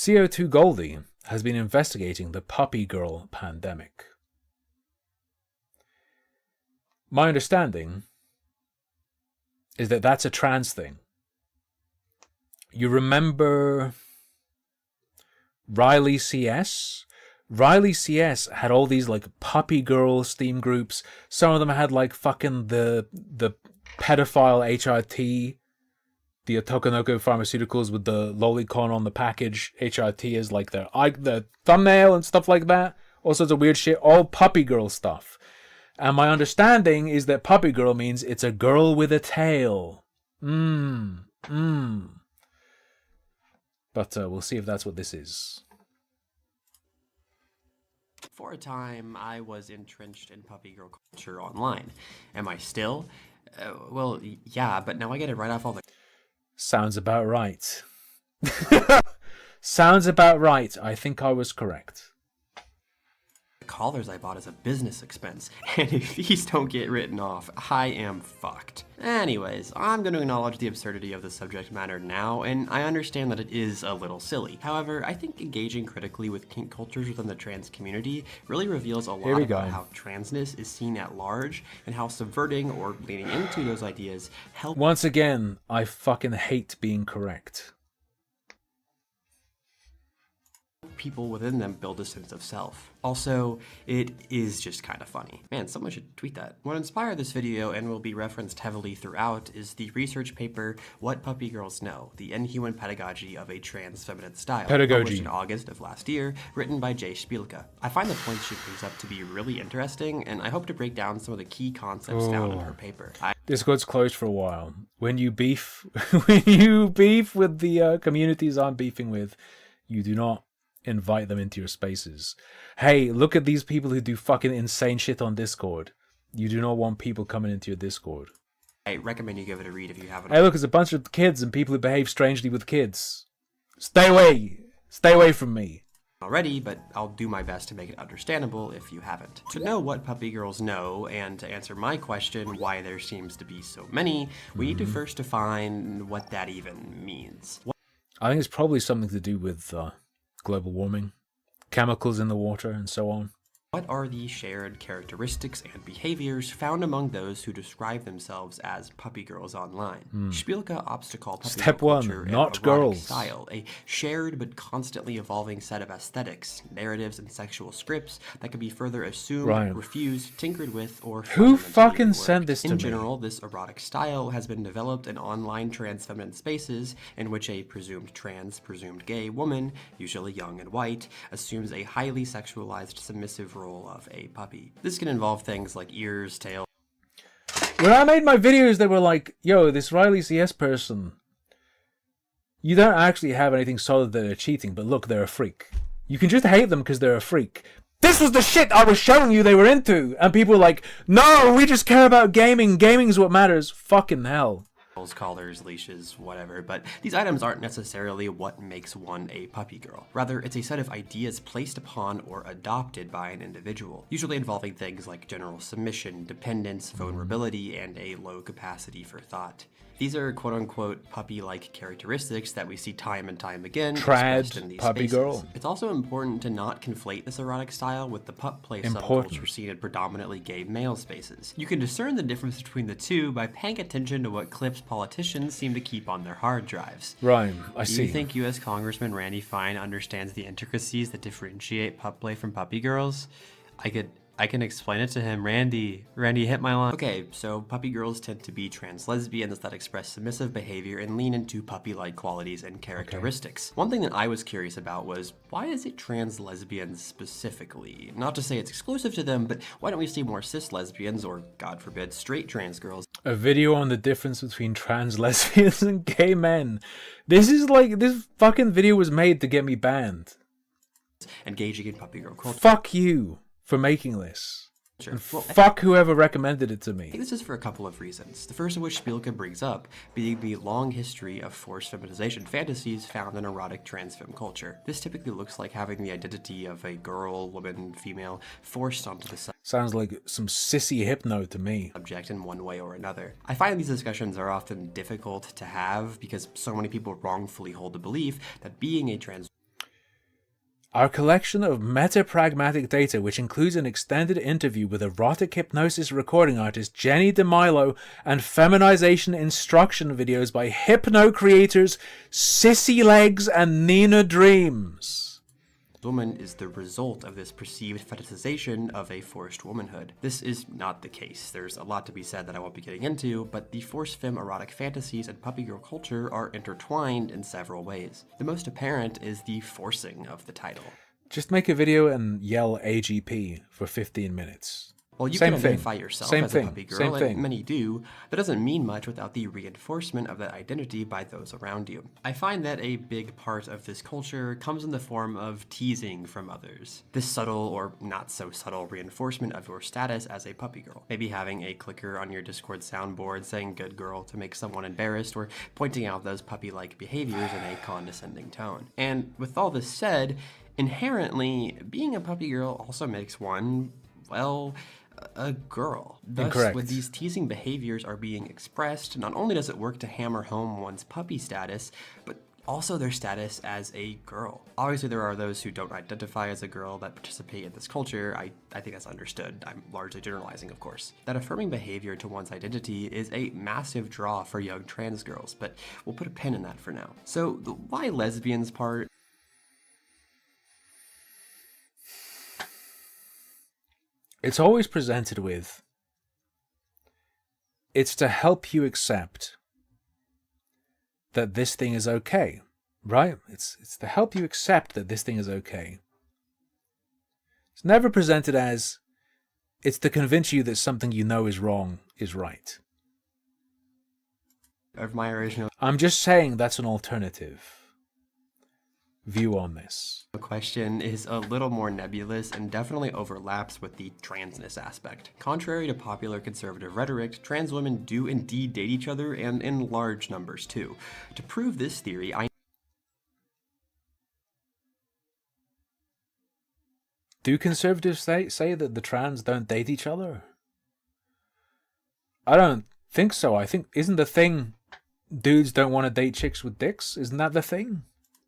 CO2 Goldie has been investigating the puppy girl pandemic. My understanding is that that's a trans thing. You remember Riley CS? Riley CS had all these like puppy girl Steam groups. Some of them had like fucking the pedophile HRT, the Otokonoko Pharmaceuticals with the lolicon on the package. HRT is like the thumbnail and stuff like that. All sorts of weird shit. All puppy girl stuff. And my understanding is that puppy girl means it's a girl with a tail. But we'll see if that's what this is. For a time, I was entrenched in puppy girl culture online. Am I still? Well, yeah, but now I get it right off all the... Sounds about right. Sounds about right. I think I was correct. collars I bought as a business expense, and if these don't get written off, I am fucked. Anyways, I'm going to acknowledge the absurdity of the subject matter now, and I understand that it is a little silly. However, I think engaging critically with kink cultures within the trans community really reveals a lot about how transness is seen at large, and how subverting or leaning into those ideas help. Once again, I fucking hate being correct. People within them build a sense of self. Also, it is just kind of funny. Man, someone should tweet that. What inspired this video and will be referenced heavily throughout is the research paper, What Puppy Girls Know, the Inhuman Pedagogy of a Trans Feminine Style, published in August of last year, written by Jay Spielke. I find the points she brings up to be really interesting, and I hope to break down some of the key concepts found in her paper. Discord's closed for a while. When you beef, when you beef with the communities I'm beefing with, you do not invite them into your spaces. Hey, look at these people who do fucking insane shit on Discord. You do not want people coming into your Discord. I recommend you give it a read if you haven't. Hey, look, it's a bunch of kids and people who behave strangely with kids. Stay away! Stay away from me. Already, but I'll do my best to make it understandable if you haven't. To know what puppy girls know, and to answer my question, why there seems to be so many, we need to first define what that even means. I think it's probably something to do with global warming, chemicals in the water, and so on. What are the shared characteristics and behaviors found among those who describe themselves as puppy girls online? Spielke opts to call puppy Step girl one, culture not an erotic girls. style, a shared but constantly evolving set of aesthetics, narratives, and sexual scripts that can be further assumed, refused, tinkered with, or who fucking sent this to me? In general, this erotic style has been developed in online trans feminine spaces in which a presumed trans, presumed gay woman, usually young and white, assumes a highly sexualized, submissive role of a puppy. This can involve things like ears, tail. When I made my videos, they were like, yo, this Riley CS person, you don't actually have anything solid that they're cheating, but look, they're a freak. You can just hate them because they're a freak. This was the shit I was showing you they were into, and people were like, no, we just care about gaming. Gaming's what matters. Fucking hell. Collars, leashes, whatever, but these items aren't necessarily what makes one a puppy girl. Rather, it's a set of ideas placed upon or adopted by an individual, usually involving things like general submission, dependence, vulnerability, and a low capacity for thought. These are quote-unquote puppy-like characteristics that we see time and time again expressed in these puppy spaces. girl. It's also important to not conflate this erotic style with the pup play subculture seen in predominantly gay male spaces. You can discern the difference between the two by paying attention to what clips politicians seem to keep on their hard drives. Right, I see. Do you think U.S. Congressman Randy Fine understands the intricacies that differentiate pup play from puppy girls? I can explain it to him. Randy hit my line. Okay, so puppy girls tend to be trans lesbians that express submissive behavior and lean into puppy-like qualities and characteristics. Okay. One thing that I was curious about was, why is it trans lesbians specifically? Not to say it's exclusive to them, but why don't we see more cis lesbians or, God forbid, straight trans girls? A video on the difference between trans lesbians and gay men. This fucking video was made to get me banned. Engaging in puppy girl culture. Fuck you for making this. Sure. And fuck whoever recommended it to me. I think this is for a couple of reasons. The first of which Spielke brings up being the long history of forced feminization fantasies found in erotic trans femme culture. This typically looks like having the identity of a girl, woman, female forced onto the sounds like some sissy hypno to me. Subject in one way or another. I find these discussions are often difficult to have because so many people wrongfully hold the belief that being a trans Our collection of metapragmatic data, which includes an extended interview with erotic hypnosis recording artist Jenny DeMilo and feminization instruction videos by hypno creators Sissy Legs and Nina Dreams. Woman is the result of this perceived fetishization of a forced womanhood. This is not the case. There's a lot to be said that I won't be getting into, but the forced femme erotic fantasies and puppy girl culture are intertwined in several ways. The most apparent is the forcing of the title. Just make a video and yell AGP for 15 minutes. Well, you Same can thing. identify yourself Same as thing. a puppy girl, Same and thing. many do. That doesn't mean much without the reinforcement of that identity by those around you. I find that a big part of this culture comes in the form of teasing from others. This subtle or not so subtle reinforcement of your status as a puppy girl. Maybe having a clicker on your Discord soundboard saying good girl to make someone embarrassed, or pointing out those puppy-like behaviors in a condescending tone. And with all this said, inherently, being a puppy girl also makes one, well, a girl. Thus, Incorrect. when these teasing behaviors are being expressed, not only does it work to hammer home one's puppy status, but also their status as a girl. Obviously, there are those who don't identify as a girl that participate in this culture. I think that's understood. I'm largely generalizing, of course. That affirming behavior to one's identity is a massive draw for young trans girls, but we'll put a pin in that for now. So the why lesbians part, It's always presented with, it's to help you accept that this thing is okay, right? It's to help you accept that this thing is okay. It's never presented as, it's to convince you that something you know is wrong is right. of my original I'm just saying that's an alternative view on this. question is a little more nebulous and definitely overlaps with the transness aspect. Contrary to popular conservative rhetoric, trans women do indeed date each other, and in large numbers too. To prove this theory, Do conservatives say that the trans don't date each other? I don't think so. I think, isn't the thing dudes don't want to date chicks with dicks? Isn't that the thing?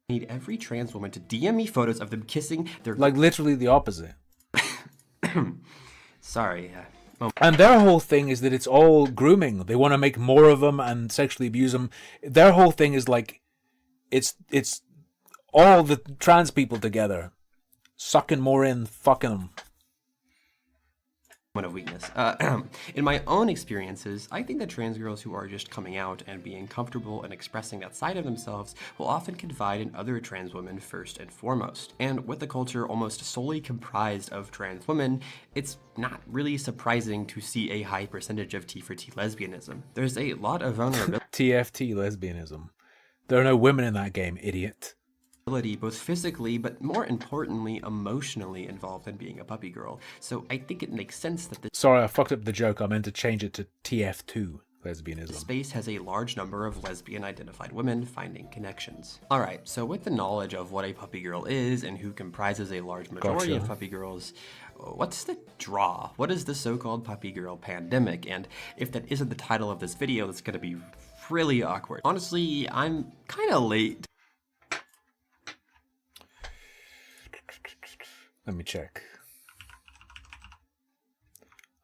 need every trans woman to DM me photos of them kissing their... Like literally the opposite. Sorry. And their whole thing is that it's all grooming. They want to make more of them and sexually abuse them. Their whole thing is like, it's all the trans people together, sucking more in, fucking them. Of weakness. In my own experiences, I think that trans girls who are just coming out and being comfortable and expressing that side of themselves will often confide in other trans women first and foremost. And with a culture almost solely comprised of trans women, it's not really surprising to see a high percentage of T for T lesbianism. There's a lot of vulnerability. TFT lesbianism. There are no women in that game, idiot. Both physically, but more importantly, emotionally involved in being a puppy girl. So I think it makes sense that this Sorry, I fucked up the joke. I meant to change it to TF2 lesbianism. space has a large number of lesbian-identified women finding connections. Alright, so with the knowledge of what a puppy girl is and who comprises a large majority of puppy girls, what's the draw? What is the so-called puppy girl pandemic? And if that isn't the title of this video, that's gonna be really awkward. Honestly, I'm kinda late. Let me check.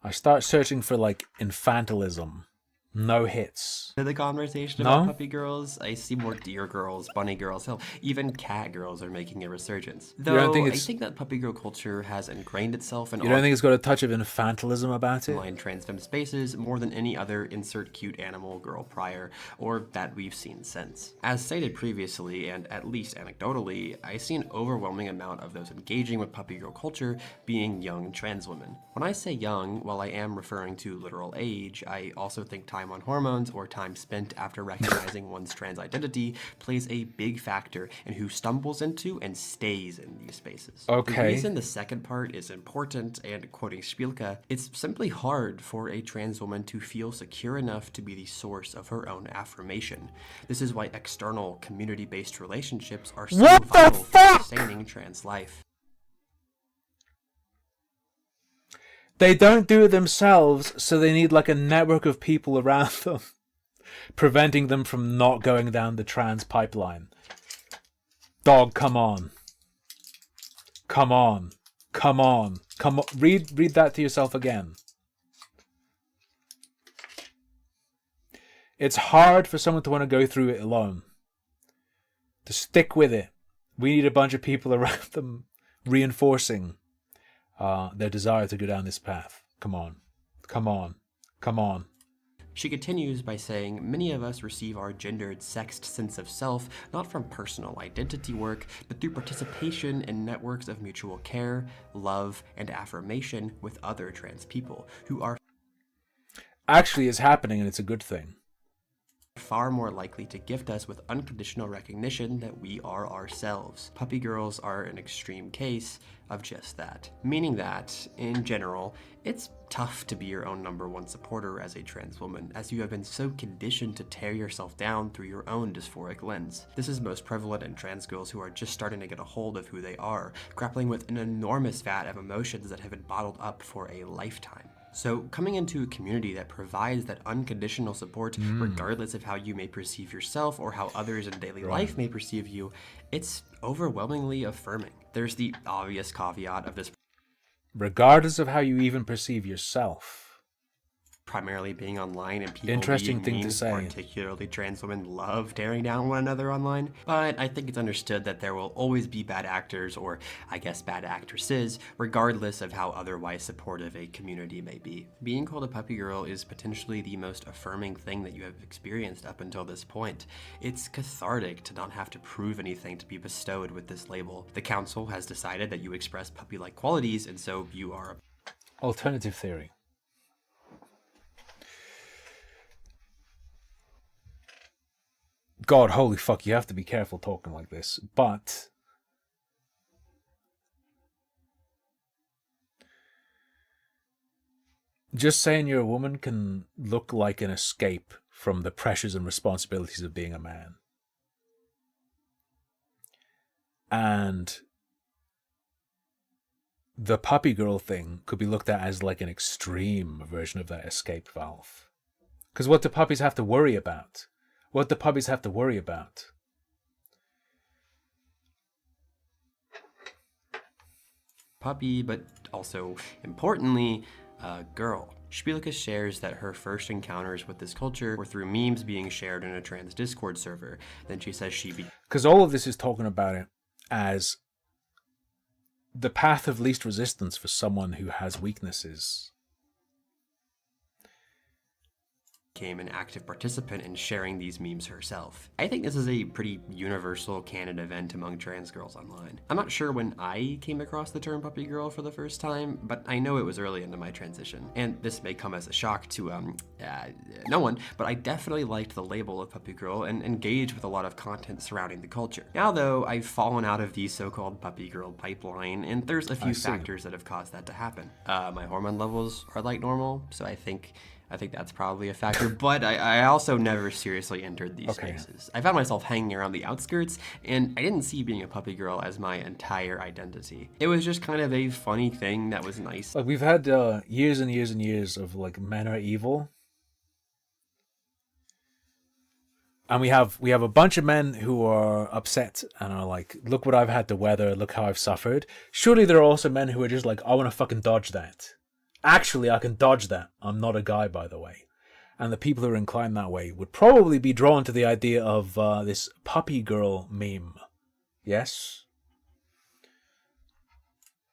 I start searching for like infantilism. No hits. To the conversation about puppy girls, I see more deer girls, bunny girls, hell, even cat girls are making a resurgence. Though I think that puppy girl culture has ingrained itself in You don't think it's got a touch of infantilism about it? online trans femme spaces more than any other insert cute animal girl prior, or that we've seen since. As stated previously, and at least anecdotally, I see an overwhelming amount of those engaging with puppy girl culture being young trans women. When I say young, while I am referring to literal age, I also think time on hormones or time spent after recognizing one's trans identity plays a big factor in who stumbles into and stays in these spaces. Okay. The reason the second part is important, and quoting Spielke, it's simply hard for a trans woman to feel secure enough to be the source of her own affirmation. This is why external community-based relationships are so vital for sustaining trans life. They don't do it themselves, so they need like a network of people around them, preventing them from not going down the trans pipeline. Dog, come on. Come on. Come on. Come on. Read that to yourself again. It's hard for someone to want to go through it alone. To stick with it. We need a bunch of people around them reinforcing their desire to go down this path. Come on. Come on. Come on. She continues by saying, many of us receive our gendered, sexed sense of self not from personal identity work, but through participation in networks of mutual care, love, and affirmation with other trans people who are actually it's happening and it's a good thing. Far more likely to gift us with unconditional recognition that we are ourselves. Puppy girls are an extreme case of just that. Meaning that, in general, it's tough to be your own #1 supporter as a trans woman, as you have been so conditioned to tear yourself down through your own dysphoric lens. This is most prevalent in trans girls who are just starting to get a hold of who they are, grappling with an enormous vat of emotions that have been bottled up for a lifetime. So coming into a community that provides that unconditional support, regardless of how you may perceive yourself or how others in daily life may perceive you, it's overwhelmingly affirming. There's the obvious caveat of this regardless of how you even perceive yourself. Primarily being online and people Interesting being thing to say. Particularly trans women love tearing down one another online. But I think it's understood that there will always be bad actors, or I guess bad actresses, regardless of how otherwise supportive a community may be. Being called a puppy girl is potentially the most affirming thing that you have experienced up until this point. It's cathartic to not have to prove anything to be bestowed with this label. The council has decided that you express puppy-like qualities, and so you are a alternative theory. God, holy fuck, you have to be careful talking like this. But just saying you're a woman can look like an escape from the pressures and responsibilities of being a man. And the puppy girl thing could be looked at as like an extreme version of that escape valve. Because what do puppies have to worry about? What do puppies have to worry about? Puppy, but also, importantly, a girl. Spielke shares that her first encounters with this culture were through memes being shared in a trans Discord server. Then she says because all of this is talking about it as the path of least resistance for someone who has weaknesses. Became an active participant in sharing these memes herself. I think this is a pretty universal canon event among trans girls online. I'm not sure when I came across the term puppy girl for the first time, but I know it was early into my transition. And this may come as a shock to no one, but I definitely liked the label of puppy girl and engaged with a lot of content surrounding the culture. Now though, I've fallen out of the so-called puppy girl pipeline, and there's a few factors that have caused that to happen. My hormone levels are like normal, so I think that's probably a factor, but I also never seriously entered these spaces. I found myself hanging around the outskirts, and I didn't see being a puppy girl as my entire identity. It was just kind of a funny thing that was nice. Like we've had years and years and years of like men are evil. And we have a bunch of men who are upset and are like, look what I've had to weather, look how I've suffered. Surely there are also men who are just like, I want to fucking dodge that. Actually, I can dodge that. I'm not a guy, by the way. And the people who are inclined that way would probably be drawn to the idea of this puppy girl meme. Yes?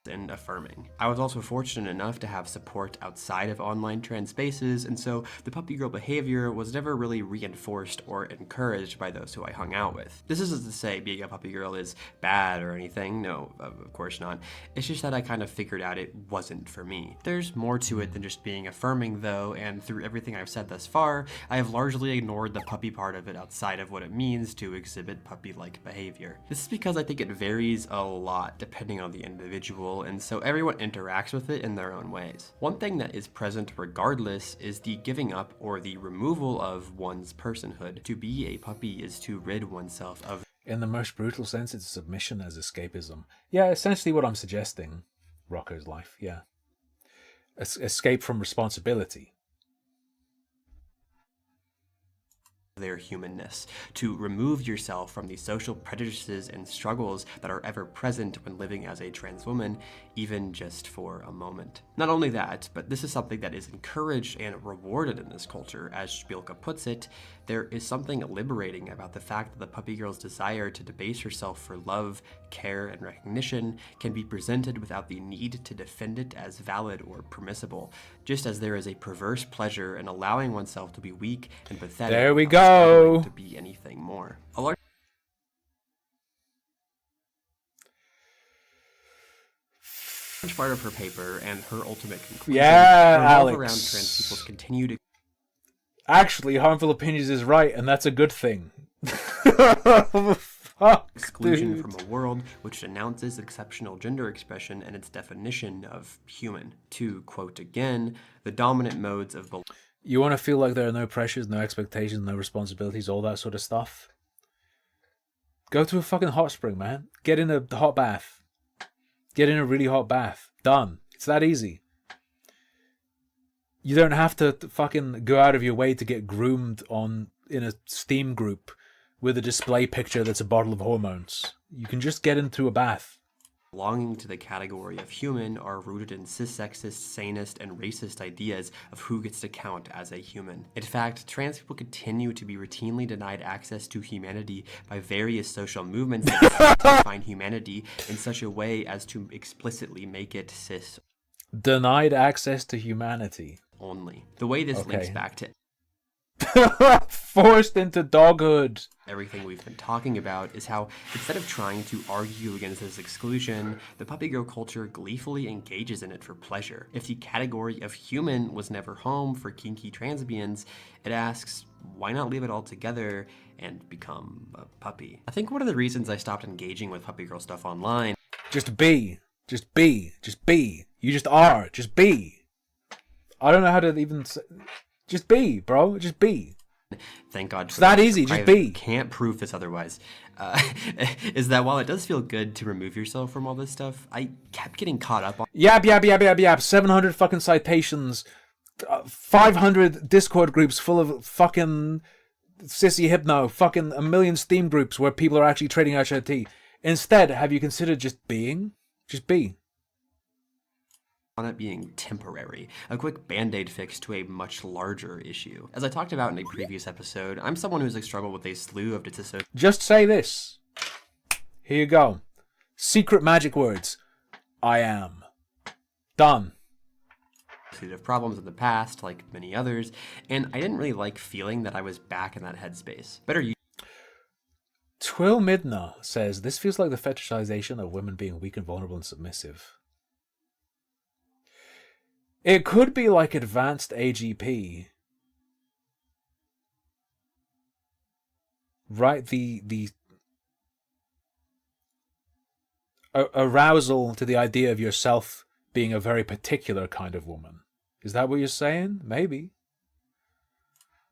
And affirming. I was also fortunate enough to have support outside of online trans spaces, and so the puppy girl behavior was never really reinforced or encouraged by those who I hung out with. This isn't to say being a puppy girl is bad or anything, no, of course not. It's just that I kind of figured out it wasn't for me. There's more to it than just being affirming though, and through everything I've said thus far, I have largely ignored the puppy part of it outside of what it means to exhibit puppy-like behavior. This is because I think it varies a lot depending on the individual, and so everyone interacts with it in their own ways. One thing that is present regardless is the giving up or the removal of one's personhood. To be a puppy is to rid oneself of... In the most brutal sense, it's submission as escapism. Yeah, essentially what I'm suggesting, Rocco's life, yeah. Escape from responsibility. their humanness, to remove yourself from the social prejudices and struggles that are ever present when living as a trans woman, even just for a moment. Not only that, but this is something that is encouraged and rewarded in this culture. As Spielka puts it, there is something liberating about the fact that the puppy girl's desire to debase herself for love, care, and recognition can be presented without the need to defend it as valid or permissible, just as there is a perverse pleasure in allowing oneself to be weak and pathetic. There we without go. struggling to be anything more. A large part of her paper and her ultimate conclusion revolve around trans people's continued Actually, Harmful Opinions is right, and that's a good thing. Fuck, exclusion dude. from a world which denounces exceptional gender expression and its definition of human. To quote again, the dominant modes of You want to feel like there are no pressures, no expectations, no responsibilities, all that sort of stuff? Go to a fucking hot spring, man. Get in a hot bath. Get in a really hot bath. Done. It's that easy. You don't have to fucking go out of your way to get groomed in a Steam group with a display picture that's a bottle of hormones. You can just get into a bath. belonging to the category of human are rooted in cis-sexist, sanist, and racist ideas of who gets to count as a human. In fact, trans people continue to be routinely denied access to humanity by various social movements that define humanity in such a way as to explicitly make it cis Denied access to humanity. only. The way this links back to Forced into doghood. everything we've been talking about is how, instead of trying to argue against this exclusion, the puppy girl culture gleefully engages in it for pleasure. If the category of human was never home for kinky transbians, it asks, why not leave it all together and become a puppy? I think one of the reasons I stopped engaging with puppy girl stuff online Just be. Just be. Just be. You just are. Just be. I don't know how to even say... Just be, bro. Just be. Thank God. It's that easy. Just be. Can't prove this otherwise. Is that while it does feel good to remove yourself from all this stuff, I kept getting caught up on Yap. 700 fucking citations. 500 Discord groups full of fucking sissy hypno. Fucking a million Steam groups where people are actually trading HRT. Instead, have you considered just being? Just be. on it being temporary, a quick band-aid fix to a much larger issue. As I talked about in a previous episode, I'm someone who's struggled with a slew of disassociative Just say this. Here you go. Secret magic words. I am. Done. problems in the past, like many others, and I didn't really like feeling that I was back in that headspace. Better Twill Midna says, this feels like the fetishization of women being weak and vulnerable and submissive. It could be like advanced AGP. Right? The arousal to the idea of yourself being a very particular kind of woman. Is that what you're saying? Maybe.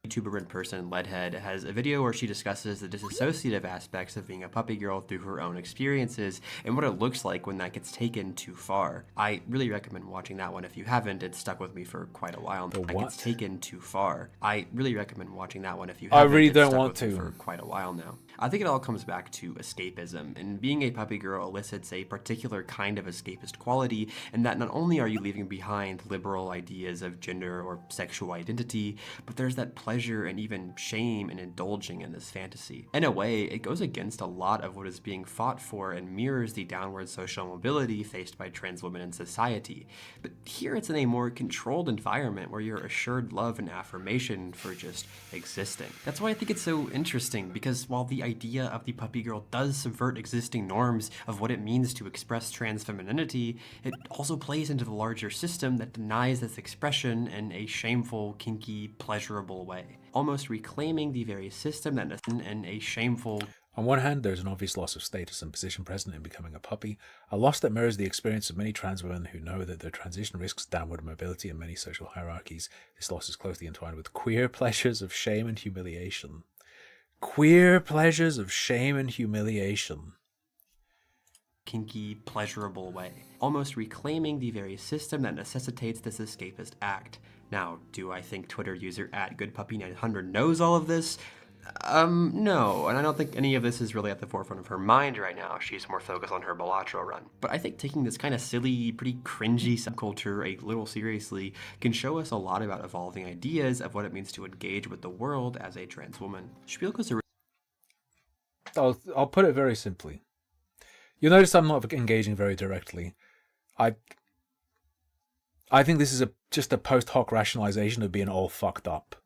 YouTuber in person, Leadhead, has a video where she discusses the disassociative aspects of being a puppy girl through her own experiences and what it looks like when that gets taken too far. I really recommend watching that one if you haven't. It's stuck with me for quite a while. The what? what? Gets taken too far. I really recommend watching that one if you I haven't. really It's don't stuck want with me to. for quite a while now. I think it all comes back to escapism, and being a puppy girl elicits a particular kind of escapist quality, and that not only are you leaving behind liberal ideas of gender or sexual identity, but there's that pleasure and even shame in indulging in this fantasy. In a way, it goes against a lot of what is being fought for and mirrors the downward social mobility faced by trans women in society. But here it's in a more controlled environment where you're assured love and affirmation for just existing. That's why I think it's so interesting, because while the idea of the puppy girl does subvert existing norms of what it means to express trans femininity, it also plays into the larger system that denies this expression in a shameful, kinky, pleasurable way, almost reclaiming the very system that in a shameful. On one hand, there's an obvious loss of status and position present in becoming a puppy, a loss that mirrors the experience of many trans women who know that their transition risks downward mobility in many social hierarchies. This loss is closely entwined with queer pleasures of shame and humiliation. Queer pleasures of shame and humiliation. Kinky, pleasurable way, almost reclaiming the very system that necessitates this escapist act. Now, do I think Twitter user @GoodPuppy900 knows all of this? No, and I don't think any of this is really at the forefront of her mind right now. She's more focused on her Balatro run. But I think taking this kind of silly, pretty cringy subculture a little seriously can show us a lot about evolving ideas of what it means to engage with the world as a trans woman. Spielka's I'll put it very simply. You'll notice I'm not engaging very directly. I think this is just a post hoc rationalization of being all fucked up.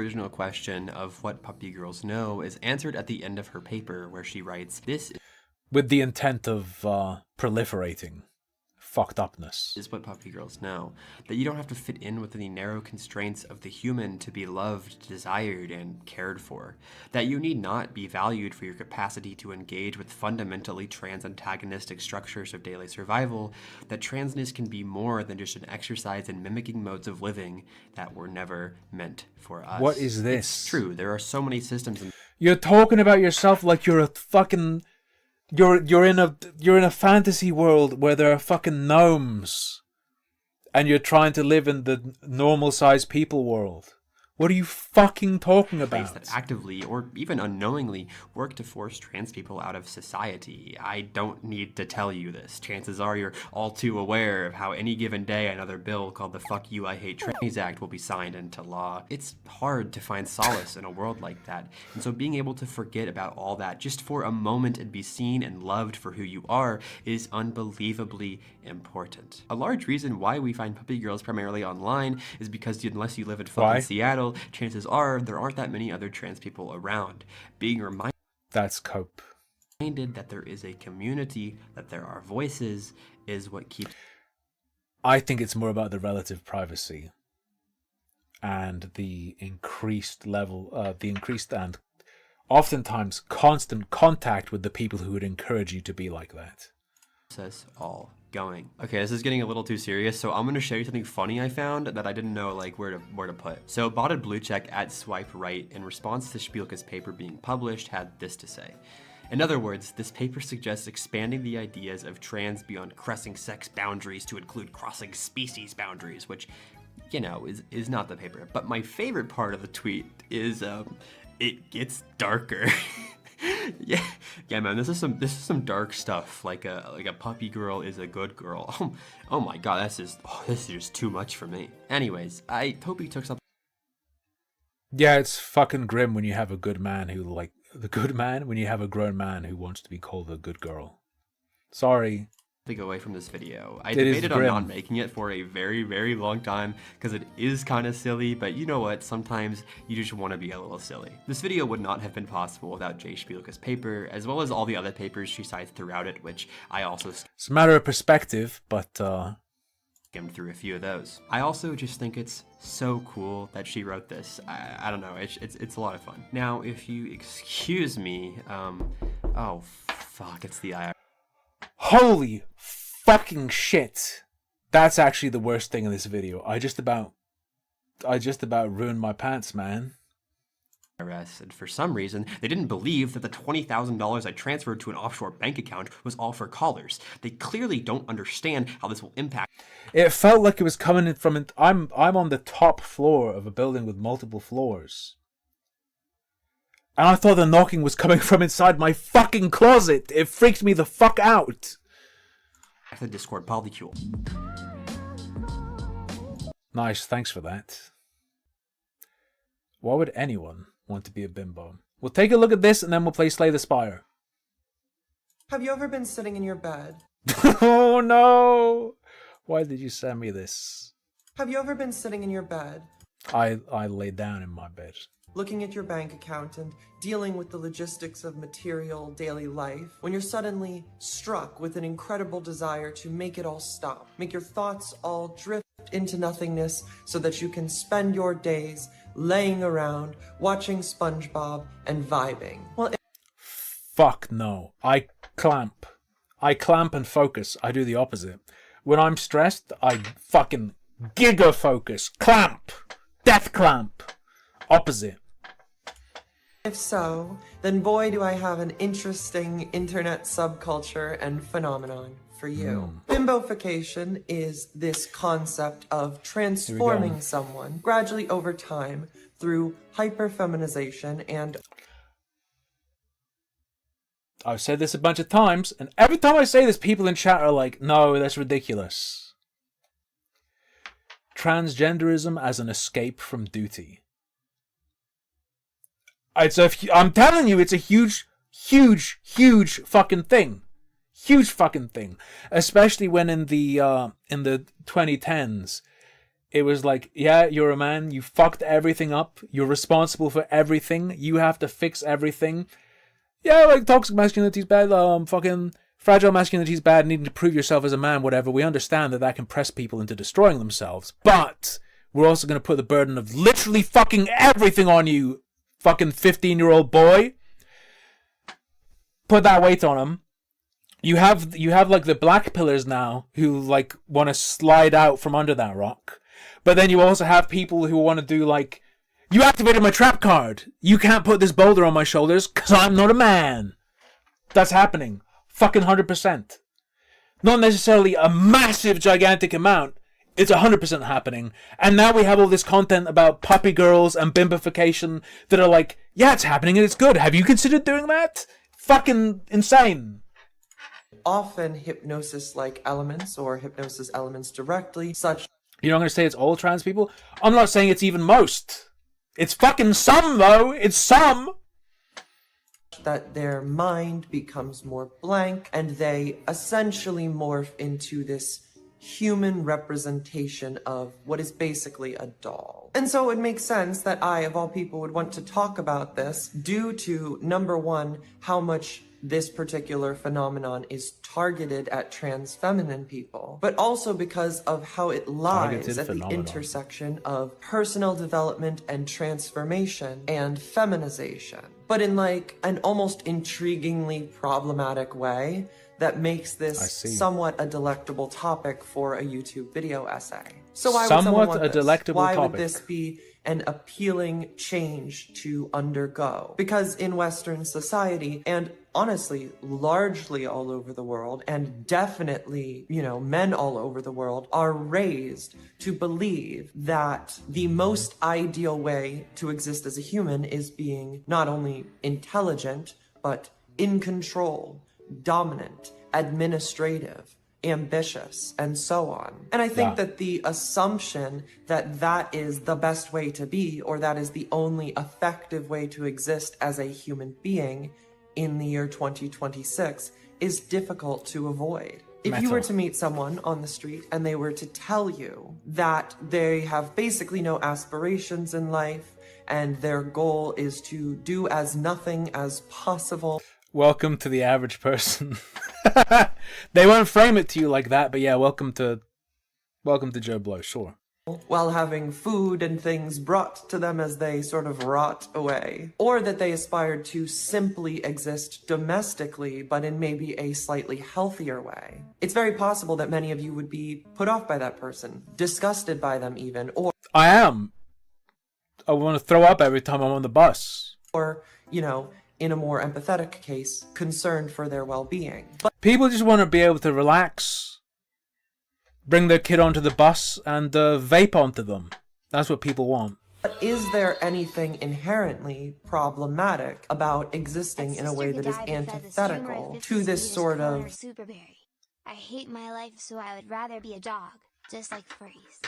original question of what puppy girls know is answered at the end of her paper, where she writes, "This With the intent of proliferating fucked upness. is what puppy girls know. That you don't have to fit in within the narrow constraints of the human to be loved, desired, and cared for. That you need not be valued for your capacity to engage with fundamentally trans-antagonistic structures of daily survival. That transness can be more than just an exercise in mimicking modes of living that were never meant for us." What is this? It's true, there are so many systems in You're talking about yourself like you're a fucking... You're in a fantasy world where there are fucking gnomes, and you're trying to live in the normal sized people world. What are you fucking talking about? that actively or even unknowingly work to force trans people out of society. I don't need to tell you this. Chances are you're all too aware of how any given day another bill called the Fuck You I Hate Trannies Act will be signed into law. It's hard to find solace in a world like that. And so being able to forget about all that just for a moment and be seen and loved for who you are is unbelievably important. A large reason why we find puppy girls primarily online is because unless you live in fucking Seattle, chances are there aren't that many other trans people around. Being reminded That's cope. that there is a community, that there are voices, is what keeps... I think it's more about the relative privacy and the increased level, the increased and oftentimes constant contact with the people who would encourage you to be like that. Us all going. Okay, this is getting a little too serious, so I'm gonna show you something funny I found that I didn't know like where to put. So botted blue check at swipe right in response to Spielka's paper being published had this to say. In other words, this paper suggests expanding the ideas of trans beyond crossing sex boundaries to include crossing species boundaries, which, you know, is not the paper. But my favorite part of the tweet is it gets darker. Yeah, man. This is some dark stuff. Like a puppy girl is a good girl. Oh my god, this is just too much for me. Anyways, I hope he took something. Yeah, it's fucking grim when you have a good man who when you have a grown man who wants to be called a good girl. Sorry. Away from this video. I It is debated on grim. not making it for a very, very long time because it is kind of silly, but you know what? Sometimes you just want to be a little silly. This video would not have been possible without Jay Spielka's paper, as well as all the other papers she cites throughout it, which I also It's a matter of perspective, but skimmed through a few of those. I also just think it's so cool that she wrote this. I don't know, it's a lot of fun. Now, if you excuse me, oh fuck, it's the IR. holy fucking shit. That's actually the worst thing in this video. I just about ruined my pants, man. And for some reason, they didn't believe that the $20,000 I transferred to an offshore bank account was all for callers. They clearly don't understand how this will impact. It felt like it was coming in from... I'm on the top floor of a building with multiple floors. And I thought the knocking was coming from inside my fucking closet. It freaked me the fuck out. The Discord polycule. Nice, thanks for that. Why would anyone want to be a bimbo? We'll take a look at this and then we'll play Slay the Spire. Have you ever been sitting in your bed? Oh no! Why did you send me this? Have you ever been sitting in your bed, I lay down in my bed. looking at your bank account and dealing with the logistics of material daily life, when you're suddenly struck with an incredible desire to make it all stop, make your thoughts all drift into nothingness so that you can spend your days laying around, watching SpongeBob and vibing? Well, Fuck no. I clamp and focus. I do the opposite. When I'm stressed, I fucking giga focus. Clamp. Death clamp. Opposite. if so, then boy do I have an interesting internet subculture and phenomenon for you. Bimbofication is this concept of transforming someone gradually over time through hyperfeminization and I've said this a bunch of times, and every time I say this, people in chat are like, no, that's ridiculous. Transgenderism as an escape from duty. I'm telling you, it's a huge fucking thing. Huge fucking thing. Especially when in the 2010s, it was like, yeah, you're a man, you fucked everything up, you're responsible for everything, you have to fix everything. Yeah, like, toxic masculinity is bad, fucking fragile masculinity is bad, needing to prove yourself as a man, whatever. We understand that can press people into destroying themselves. But we're also going to put the burden of literally fucking everything on you, fucking 15-year-old boy. Put that weight on him. You have like the black pillars now who like want to slide out from under that rock. But then you also have people who want to do like, you activated my trap card. You can't put this boulder on my shoulders because I'm not a man. That's happening. Fucking 100%. Not necessarily a massive, gigantic amount. It's 100% happening. And now we have all this content about puppy girls and bimbification that are like, yeah, it's happening and it's good. Have you considered doing that? Fucking insane. often hypnosis-like elements or hypnosis elements directly, such You're not going to say it's all trans people? I'm not saying it's even most. It's fucking some, though. It's some. that their mind becomes more blank and they essentially morph into this human representation of what is basically a doll. And so it makes sense that I, of all people, would want to talk about this due to, number one, how much this particular phenomenon is targeted at trans feminine people, but also because of how it lies at the intersection of personal development and transformation and feminization, but in like an almost intriguingly problematic way that makes this somewhat a delectable topic for a YouTube video essay. So why would someone want this? Why would this be an appealing change to undergo? Because in Western society, and honestly, largely all over the world, and definitely, men all over the world, are raised to believe that the most ideal way to exist as a human is being not only intelligent, but in control, dominant, administrative, ambitious, and so on. And I think that the assumption that that is the best way to be, or that is the only effective way to exist as a human being in the year 2026 is difficult to avoid. If you were to meet someone on the street and they were to tell you that they have basically no aspirations in life and their goal is to do as nothing as possible. Welcome to the average person. They won't frame it to you like that, but yeah, welcome to Joe Blow, sure. While having food and things brought to them as they sort of rot away. Or that they aspired to simply exist domestically, but in maybe a slightly healthier way. It's very possible that many of you would be put off by that person, disgusted by them even, or... I am. I want to throw up every time I'm on the bus. Or, in a more empathetic case, concerned for their well-being. But people just want to be able to relax, bring their kid onto the bus, and vape onto them. That's what people want. But is there anything inherently problematic about existing in a way that is antithetical to this sort of... Superberry. I hate my life, so I would rather be a dog, just like furries.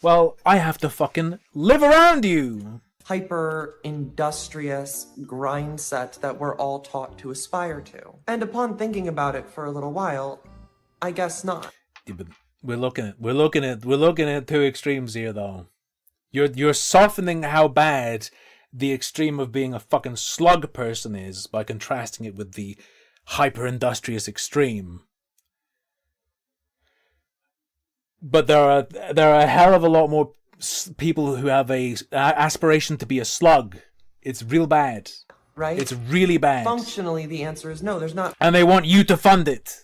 Well, I have to fucking live around you. Hyper-industrious grind set that we're all taught to aspire to. And upon thinking about it for a little while, I guess not. Yeah, but we're looking at two extremes here, though. You're softening how bad the extreme of being a fucking slug person is by contrasting it with the hyper-industrious extreme. But there are a hell of a lot more people who have a aspiration to be a slug. It's real bad. Right? It's really bad. Functionally, the answer is no, there's not... And they want you to fund it.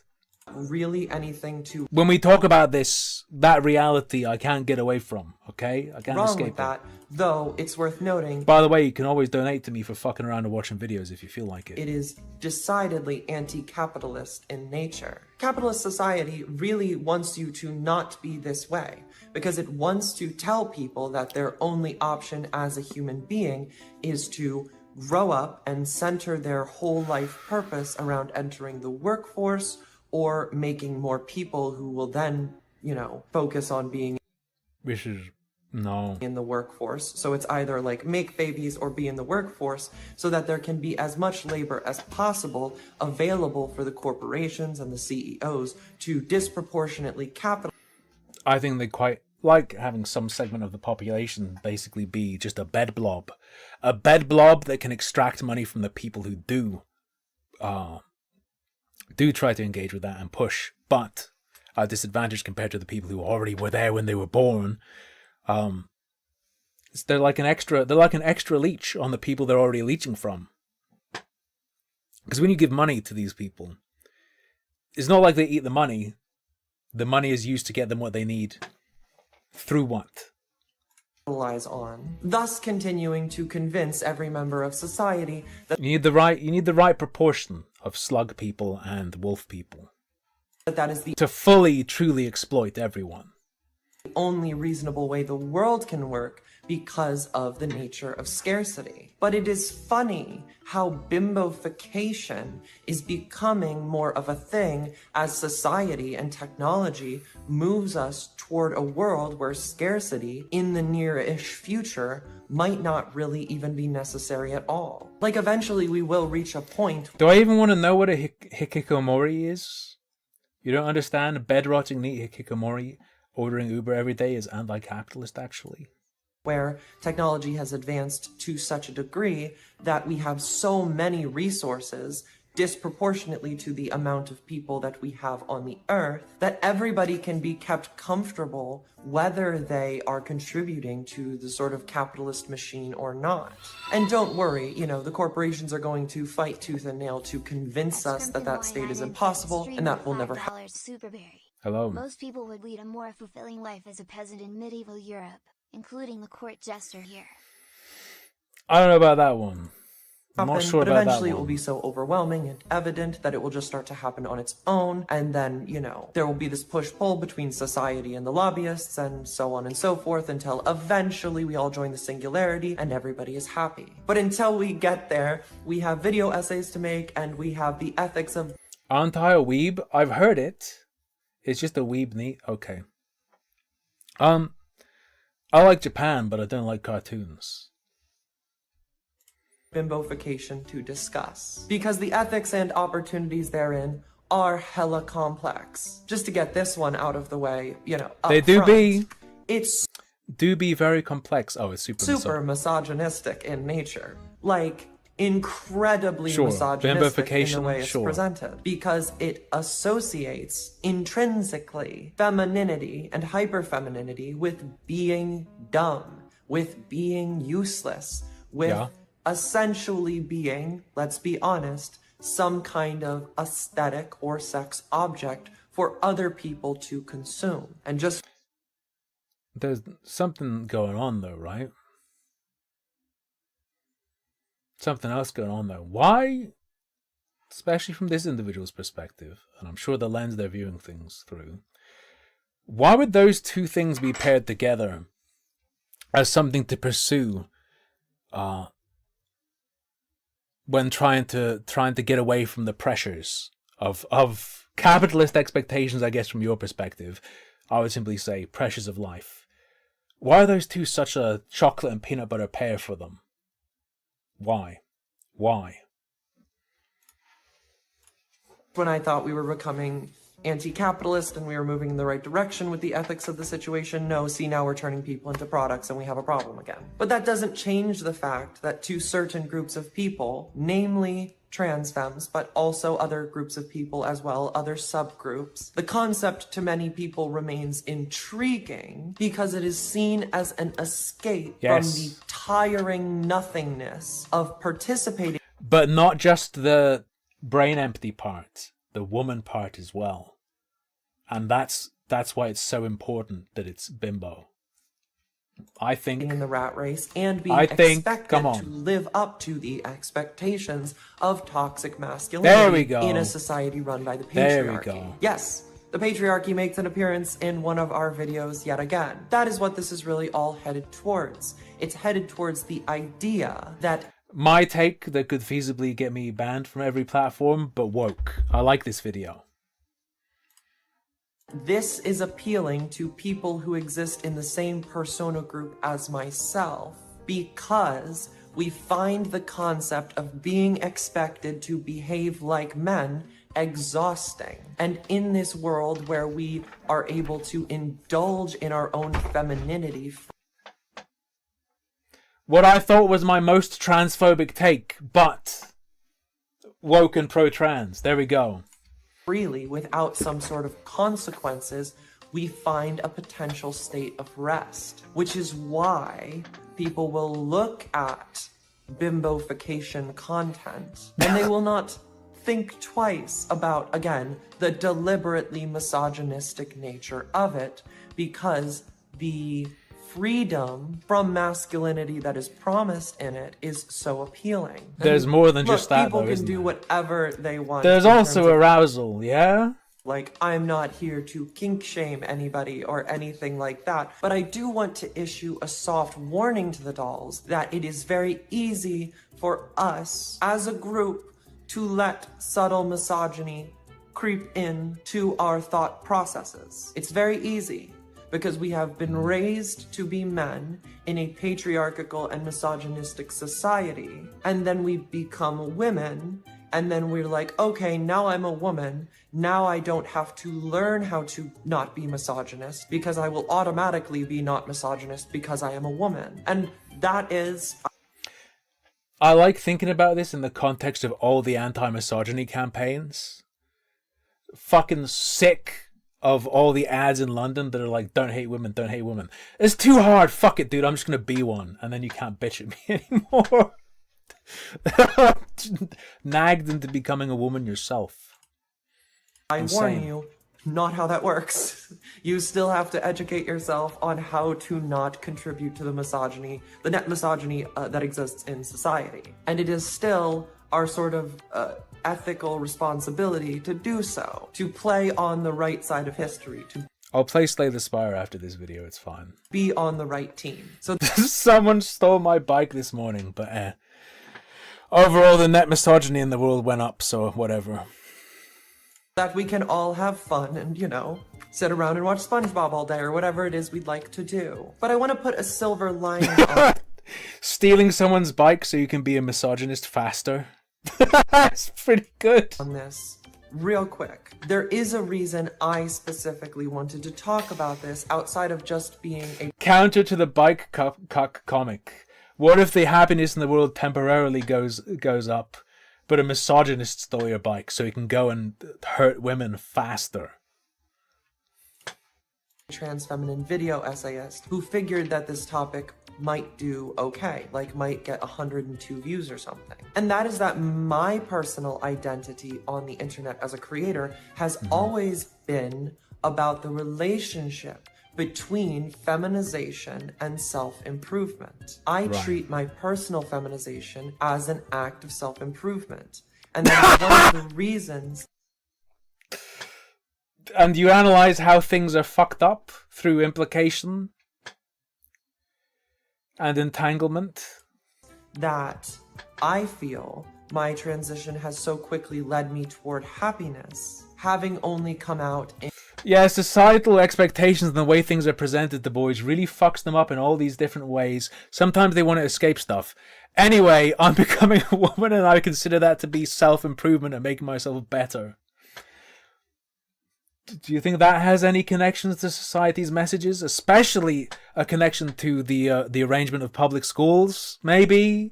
really anything too When we talk about this, that reality I can't get away from, okay? I can't wrong escape with that, though it's worth noting By the way, you can always donate to me for fucking around and watching videos if you feel like it. it is decidedly anti-capitalist in nature. Capitalist society really wants you to not be this way, because it wants to tell people that their only option as a human being is to grow up and center their whole life purpose around entering the workforce or making more people who will then, you know, focus on being Which is... no. in the workforce. So it's either like make babies or be in the workforce so that there can be as much labor as possible available for the corporations and the CEOs to disproportionately capitalize. I think they quite like having some segment of the population basically be just a bed blob. A bed blob that can extract money from the people who do try to engage with that and push, but at a disadvantage compared to the people who already were there when they were born. They're like an extra leech on the people they're already leeching from. Because when you give money to these people, it's not like they eat the money. The money is used to get them what they need. Through what? On, thus continuing to convince every member of society that You need the right proportion of slug people and wolf people that is the to fully, truly exploit everyone. only reasonable way the world can work because of the nature of scarcity. But it is funny how bimbofication is becoming more of a thing as society and technology moves us toward a world where scarcity in the near-ish future might not really even be necessary at all. Like eventually we will reach a point. Do I even want to know what a hikikomori is? You don't understand? Bed-rotting neat hikikomori ordering Uber every day is anti-capitalist, actually. Where technology has advanced to such a degree that we have so many resources disproportionately to the amount of people that we have on the earth, that everybody can be kept comfortable whether they are contributing to the sort of capitalist machine or not. And don't worry, you know, the corporations are going to fight tooth and nail to convince us that that state is impossible and that will never happen. Hello. Most people would lead a more fulfilling life as a peasant in medieval Europe, including the court jester here. I don't know about that one. I'm not sure But about eventually that it will one. be so overwhelming and evident that it will just start to happen on its own, and then, you know, there will be this push-pull between society and the lobbyists, and so on and so forth, until eventually we all join the singularity and everybody is happy. But until we get there, we have video essays to make, and we have the ethics of... Aren't I a weeb? I've heard it. It's just a weeb neat. Okay. I like Japan, but I don't like cartoons. bimbofication to discuss, because the ethics and opportunities therein are hella complex. Just to get this one out of the way, you know, They do be. It's Do be very complex. Oh, it's super misogynistic in nature. Like, incredibly Sure. misogynistic in the Bimbofication, way it's sure. presented. Because it associates intrinsically femininity and hyperfemininity with being dumb, with being useless, with Yeah. essentially being, let's be honest, some kind of aesthetic or sex object for other people to consume. And just There's something going on though, right? Something else going on though. Why, especially from this individual's perspective, and I'm sure the lens they're viewing things through, why would those two things be paired together as something to pursue when trying to get away from the pressures of capitalist expectations, I guess, from your perspective? I would simply say pressures of life. Why are those two such a chocolate and peanut butter pair for them? Why? when I thought we were becoming anti-capitalist and we were moving in the right direction with the ethics of the situation, no, see, now we're turning people into products and we have a problem again. But that doesn't change the fact that to certain groups of people, namely trans femmes, but also other groups of people as well, other subgroups, the concept to many people remains intriguing because it is seen as an escape from the tiring nothingness of participating. But not just the brain empty part, the woman part as well. And that's why it's so important that it's bimbo. I think in the rat race and being expected to live up to the expectations of toxic masculinity in a society run by the patriarchy. There we go. Yes, the patriarchy makes an appearance in one of our videos yet again. That is what this is really all headed towards. It's headed towards the idea that my take that could feasibly get me banned from every platform, but woke. I like this video. this is appealing to people who exist in the same persona group as myself, because we find the concept of being expected to behave like men exhausting. And in this world where we are able to indulge in our own femininity, what I thought was my most transphobic take, but woke and pro-trans. There we go. Freely, without some sort of consequences, we find a potential state of rest, which is why people will look at bimbofication content and they will not think twice about, again, the deliberately misogynistic nature of it, because the freedom from masculinity that is promised in it is so appealing. There's more than just that, people though, can isn't do there? whatever they want. There's also arousal, yeah? Like, I'm not here to kink shame anybody or anything like that, but I do want to issue a soft warning to the dolls that it is very easy for us as a group to let subtle misogyny creep into our thought processes. It's very easy, because we have been raised to be men in a patriarchal and misogynistic society, and then we become women, and then we're like, okay, now I'm a woman, now I don't have to learn how to not be misogynist, because I will automatically be not misogynist because I am a woman. And that is... I like thinking about this in the context of all the anti-misogyny campaigns. Fucking sick of all the ads in London that are like, don't hate women, don't hate women. It's too hard, fuck it, dude, I'm just gonna be one. And then you can't bitch at me anymore. Nagged into becoming a woman yourself. I warn you, not how that works. You still have to educate yourself on how to not contribute to the misogyny, the net misogyny that exists in society. And it is still our sort of ethical responsibility to do so, to play on the right side of history, to I'll play Slay the Spire after this video, it's fine. Be on the right team. So someone stole my bike this morning, but overall the net misogyny in the world went up, so whatever. That we can all have fun and, you know, sit around and watch SpongeBob all day or whatever it is we'd like to do. But I want to put a silver lining on stealing someone's bike so you can be a misogynist faster. That's pretty good. On this, real quick. There is a reason I specifically wanted to talk about this outside of just being a counter to the bike cuck comic. What if the happiness in the world temporarily goes up, but a misogynist stole your bike so he can go and hurt women faster? Trans feminine video essayist who figured that this topic might do okay, like might get 102 views or something. And that is that my personal identity on the internet as a creator has always been about the relationship between feminization and self-improvement. I treat my personal feminization as an act of self-improvement. And that's one of the reasons. And you analyze how things are fucked up through implication and entanglement? That I feel my transition has so quickly led me toward happiness, having only come out in... Yeah, societal expectations and the way things are presented to boys really fucks them up in all these different ways. Sometimes they want to escape stuff. Anyway, I'm becoming a woman and I consider that to be self-improvement and making myself better. Do you think that has any connections to society's messages? Especially a connection to the arrangement of public schools? Maybe?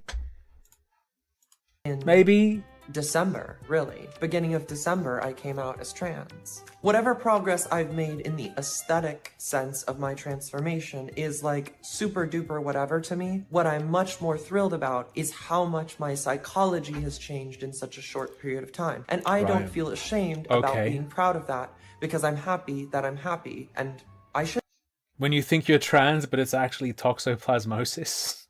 Maybe? December, really. Beginning of December, I came out as trans. Whatever progress I've made in the aesthetic sense of my transformation is like super duper whatever to me. What I'm much more thrilled about is how much my psychology has changed in such a short period of time. And I don't Right. feel ashamed about Okay. being proud of that because I'm happy that I'm happy, and I should When you think you're trans, but it's actually toxoplasmosis.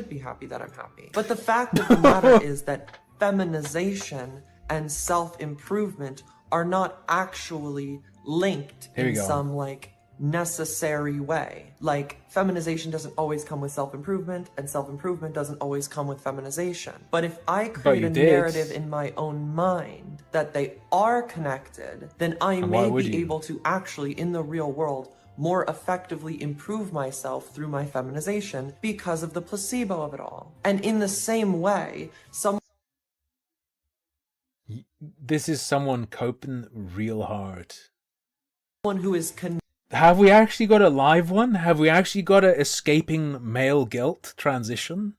be happy that I'm happy. But the fact of the matter is that feminization and self-improvement are not actually linked Here we in go. some like necessary way. Like feminization doesn't always come with self-improvement, and self-improvement doesn't always come with feminization. But if I create you a did. narrative in my own mind that they are connected, then I And why may would be you? able to actually in the real world more effectively improve myself through my feminization because of the placebo of it all. And in the same way, someone This is someone coping real hard. who is Have we actually got a live one? Have we actually got a escaping male guilt transition?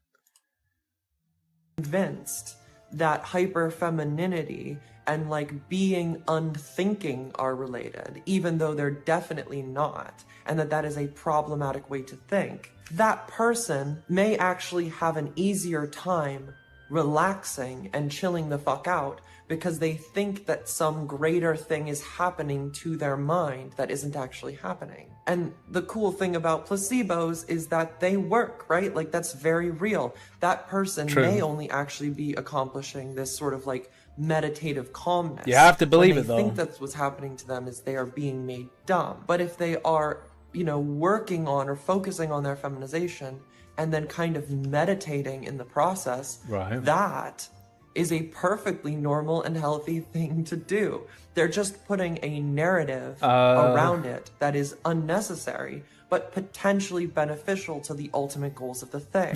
convinced that hyperfemininity and like being unthinking are related, even though they're definitely not, and that that is a problematic way to think, that person may actually have an easier time relaxing and chilling the fuck out because they think that some greater thing is happening to their mind that isn't actually happening. And the cool thing about placebos is that they work, right? Like that's very real. That person True. may only actually be accomplishing this sort of like meditative calmness. You have to believe When it, they though. think that's what's happening to them is they are being made dumb. But if they are, you know, working on or focusing on their feminization and then kind of meditating in the process, Right. that is a perfectly normal and healthy thing to do. They're just putting a narrative around it that is unnecessary, but potentially beneficial to the ultimate goals of the thing.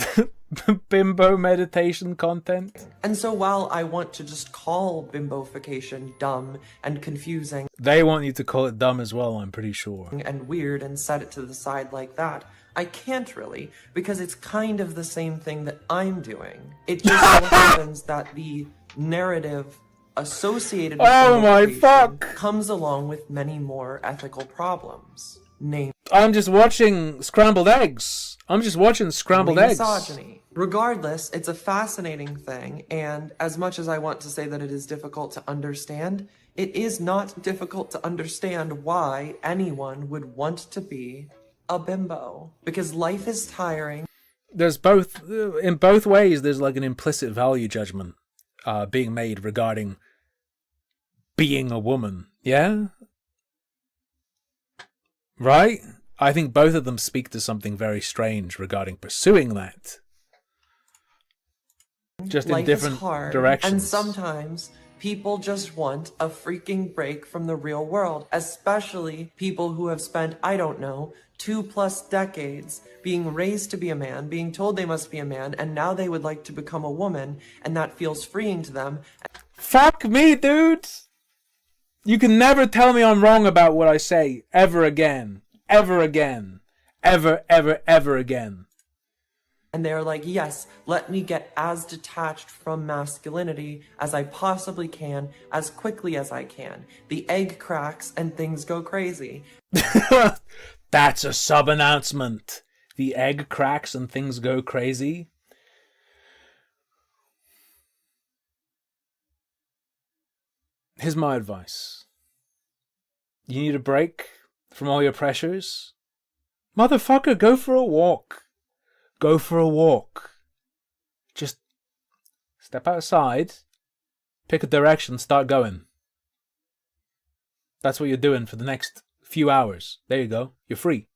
Bimbo meditation content. And so while I want to just call bimbofication dumb and confusing They want you to call it dumb as well, I'm pretty sure. and weird and set it to the side like that, I can't really, because it's kind of the same thing that I'm doing. It just so happens that the narrative associated with Oh my bimbofication fuck! comes along with many more ethical problems. Namely, I'm just watching scrambled eggs. I'm just watching scrambled eggs. misogyny. Regardless, it's a fascinating thing, and as much as I want to say that it is difficult to understand, it is not difficult to understand why anyone would want to be a bimbo. Because life is tiring. There's both, in both ways, there's like an implicit value judgment being made regarding being a woman. Yeah? Right? I think both of them speak to something very strange regarding pursuing that. Just in Life different is hard, directions. and sometimes people just want a freaking break from the real world, especially people who have spent, I don't know, 2+ decades being raised to be a man, being told they must be a man, and now they would like to become a woman, and that feels freeing to them. Fuck me, dude! You can never tell me I'm wrong about what I say ever again. Ever again. Ever, ever, ever again. And they're like, yes, let me get as detached from masculinity as I possibly can, as quickly as I can. The egg cracks and things go crazy. That's a sub-announcement. The egg cracks and things go crazy. Here's my advice. You need a break from all your pressures? Motherfucker, go for a walk. Go for a walk. Just step outside, pick a direction, start going. That's what you're doing for the next few hours. There you go. You're free.